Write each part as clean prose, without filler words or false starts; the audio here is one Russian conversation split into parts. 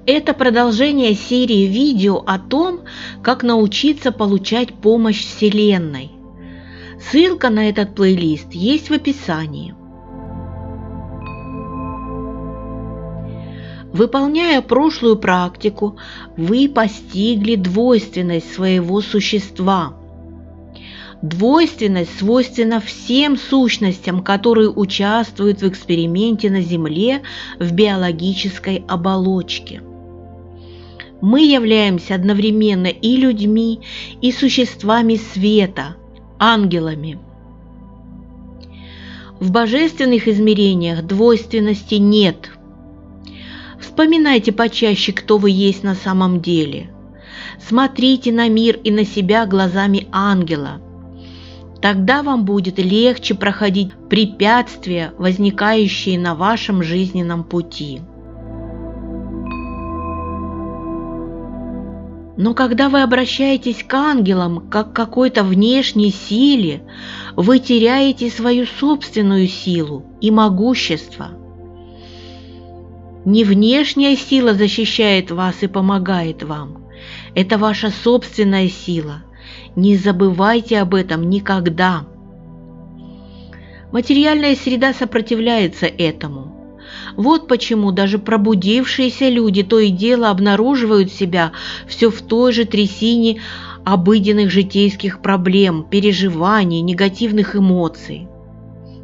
Это продолжение серии видео о том, как научиться получать помощь Вселенной. Ссылка на этот плейлист есть в описании. Выполняя прошлую практику, вы постигли двойственность своего существа. Двойственность свойственна всем сущностям, которые участвуют в эксперименте на Земле в биологической оболочке. Мы являемся одновременно и людьми, и существами света, ангелами. В божественных измерениях двойственности нет. Вспоминайте почаще, кто вы есть на самом деле. Смотрите на мир и на себя глазами ангела. Тогда вам будет легче проходить препятствия, возникающие на вашем жизненном пути. Но когда вы обращаетесь к ангелам как к какой-то внешней силе, вы теряете свою собственную силу и могущество. Не внешняя сила защищает вас и помогает вам. Это ваша собственная сила. Не забывайте об этом никогда. Материальная среда сопротивляется этому. Вот почему даже пробудившиеся люди то и дело обнаруживают себя все в той же трясине обыденных житейских проблем, переживаний, негативных эмоций.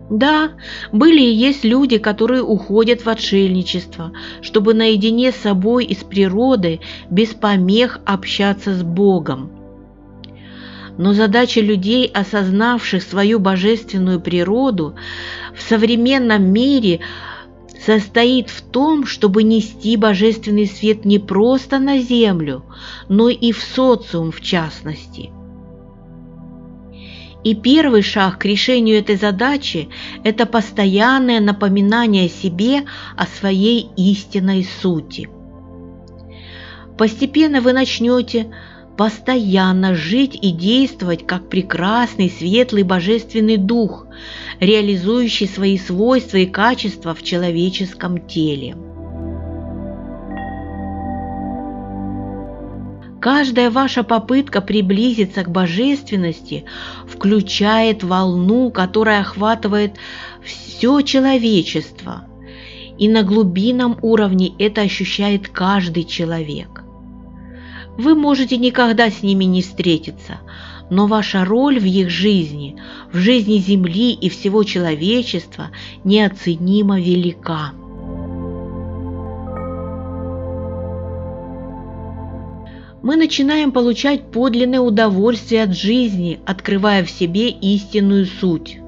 Да, были и есть люди, которые уходят в отшельничество, чтобы наедине с собой и с природой без помех общаться с Богом. Но задача людей, осознавших свою божественную природу, в современном мире состоит в том, чтобы нести божественный свет не просто на землю, но и в социум в частности. И первый шаг к решению этой задачи – это постоянное напоминание себе о своей истинной сути. Постепенно вы начнете постоянно жить и действовать как прекрасный, светлый, божественный дух, реализующий свои свойства и качества в человеческом теле. Каждая ваша попытка приблизиться к божественности включает волну, которая охватывает все человечество, и на глубинном уровне это ощущает каждый человек. Вы можете никогда с ними не встретиться, но ваша роль в их жизни, в жизни Земли и всего человечества неоценимо велика. Мы начинаем получать подлинное удовольствие от жизни, открывая в себе истинную суть.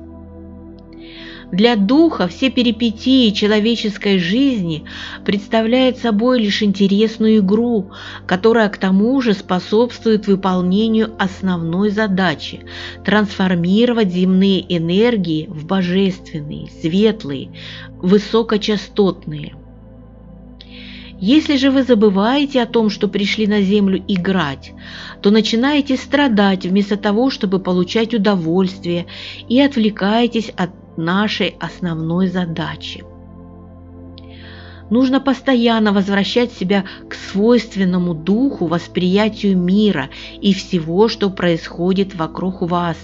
Для духа все перипетии человеческой жизни представляют собой лишь интересную игру, которая к тому же способствует выполнению основной задачи – трансформировать земные энергии в божественные, светлые, высокочастотные. Если же вы забываете о том, что пришли на Землю играть, то начинаете страдать вместо того, чтобы получать удовольствие, и отвлекаетесь от нашей основной задачи. Нужно постоянно возвращать себя к свойственному духу восприятию мира и всего, что происходит вокруг вас.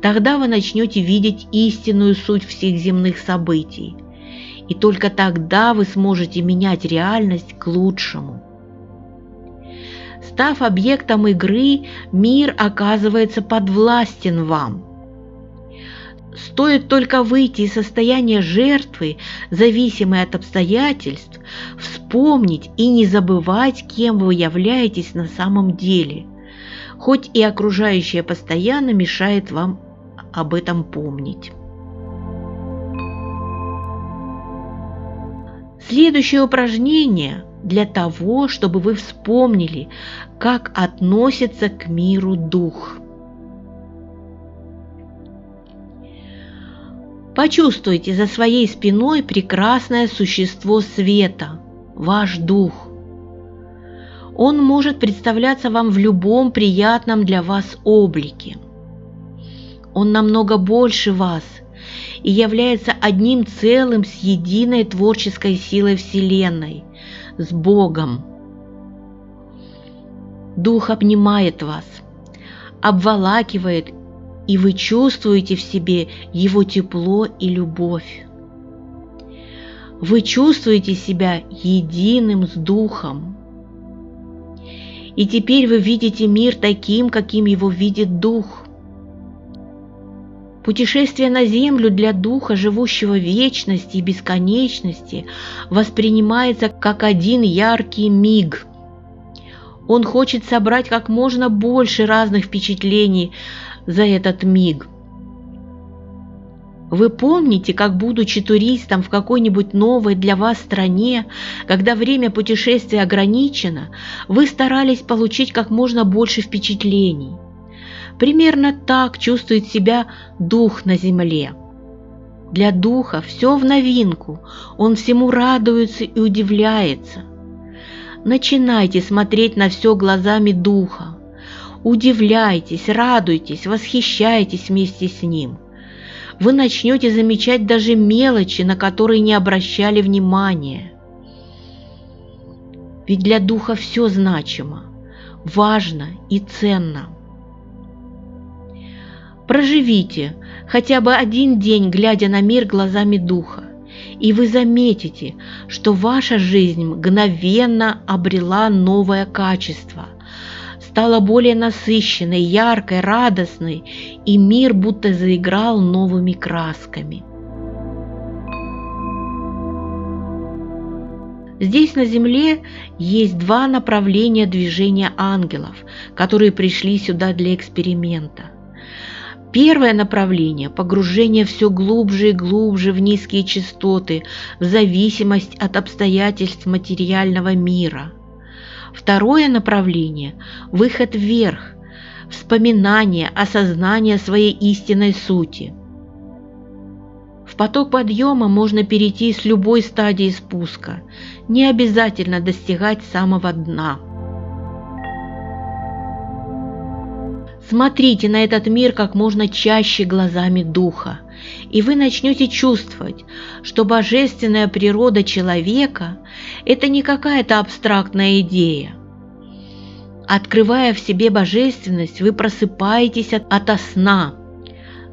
Тогда вы начнете видеть истинную суть всех земных событий. И только тогда вы сможете менять реальность к лучшему. Став объектом игры, мир оказывается подвластен вам. Стоит только выйти из состояния жертвы, зависимой от обстоятельств, вспомнить и не забывать, кем вы являетесь на самом деле, хоть и окружающее постоянно мешает вам об этом помнить. Следующее упражнение для того, чтобы вы вспомнили, как относится к миру дух. Почувствуйте за своей спиной прекрасное существо света, ваш дух. Он может представляться вам в любом приятном для вас облике. Он намного больше вас и является одним целым с единой творческой силой Вселенной, с Богом. Дух обнимает вас, обволакивает, и вы чувствуете в себе его тепло и любовь. Вы чувствуете себя единым с Духом. И теперь вы видите мир таким, каким его видит Дух. Путешествие на Землю для Духа, живущего в вечности и бесконечности, воспринимается как один яркий миг. Он хочет собрать как можно больше разных впечатлений за этот миг. Вы помните, как, будучи туристом в какой-нибудь новой для вас стране, когда время путешествия ограничено, вы старались получить как можно больше впечатлений. Примерно так чувствует себя Дух на земле. Для Духа все в новинку, он всему радуется и удивляется. Начинайте смотреть на все глазами Духа. Удивляйтесь, радуйтесь, восхищайтесь вместе с Ним. Вы начнете замечать даже мелочи, на которые не обращали внимания. Ведь для Духа все значимо, важно и ценно. Проживите хотя бы один день, глядя на мир глазами Духа, и вы заметите, что ваша жизнь мгновенно обрела новое качество, стала более насыщенной, яркой, радостной, и мир будто заиграл новыми красками. Здесь на Земле есть два направления движения ангелов, которые пришли сюда для эксперимента. Первое направление – погружение все глубже и глубже в низкие частоты, в зависимость от обстоятельств материального мира. Второе направление – выход вверх, вспоминание, осознание своей истинной сути. В поток подъема можно перейти с любой стадии спуска, не обязательно достигать самого дна. Смотрите на этот мир как можно чаще глазами Духа, и вы начнете чувствовать, что божественная природа человека – это не какая-то абстрактная идея. Открывая в себе божественность, вы просыпаетесь ото сна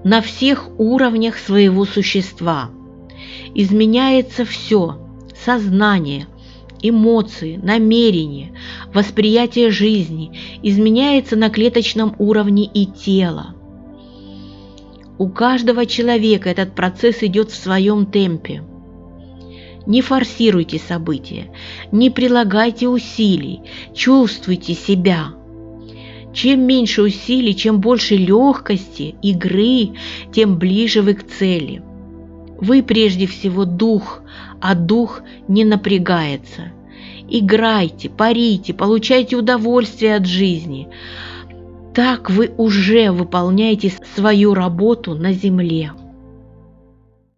на всех уровнях своего существа. Изменяется все – сознание, эмоции, намерения, восприятие жизни, изменяется на клеточном уровне и тело. У каждого человека этот процесс идет в своем темпе. Не форсируйте события, не прилагайте усилий, чувствуйте себя. Чем меньше усилий, чем больше легкости, игры, тем ближе вы к цели. Вы прежде всего дух, а дух не напрягается. Играйте, парите, получайте удовольствие от жизни. Так вы уже выполняете свою работу на земле.